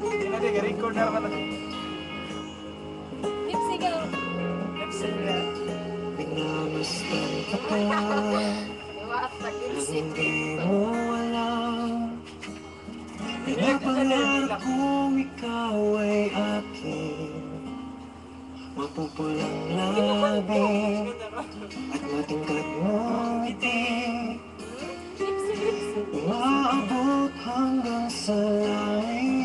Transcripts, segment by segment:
Hindi na di, record na naman. Lipsigaw. Lipsing na. Pinamasdan kita na hindi mo alam. Pinapangarap kong ikaw ay akin. Mapupulang labi at matingkad mong ngiti, umaabot hanggang sa langit.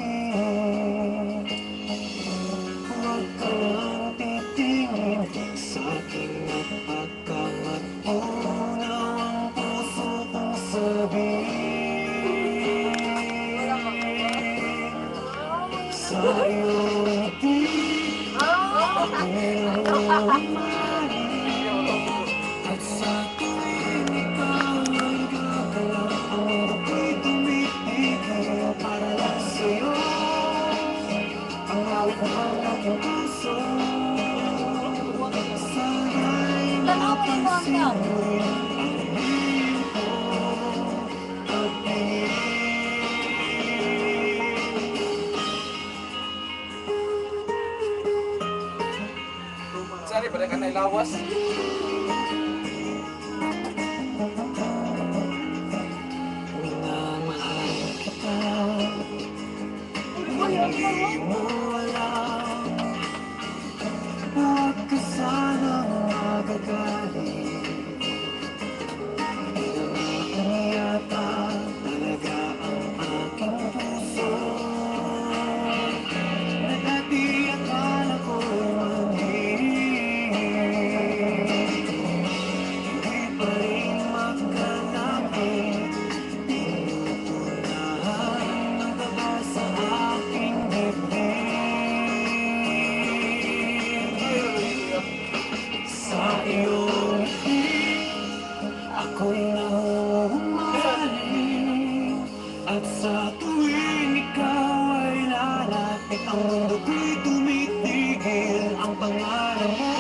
Huwag ka lang titingin sa akin at pagkamatunaw ang puso kong sabihin. Sa iyong ngiti ako'y humaling, at sa tuwing ikaw ay gagalaw, ang ako'y tumitigil para lang sa'yo. Ang awit ng aking puso, sana'y mapansin mo ang hingin ko at tingin. Sari, pada ka na ilawas. Minamahal kita, hindi mo alam. Huwag ka sanang magagalit. Inanakan yata talaga ang aking puso, na dati akala ko'y manhihim. Hindi pa rin magkalapit, pinupunahan ng taba sa aking dibdib. Sa iyong ngiti ako'y nahuhumaling, at sa tuwing ikaw ay lalapit, ang mundo ko'y tumitigil. Ang pangalan mo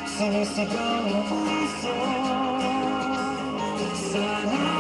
sinisigaw ng puso, sana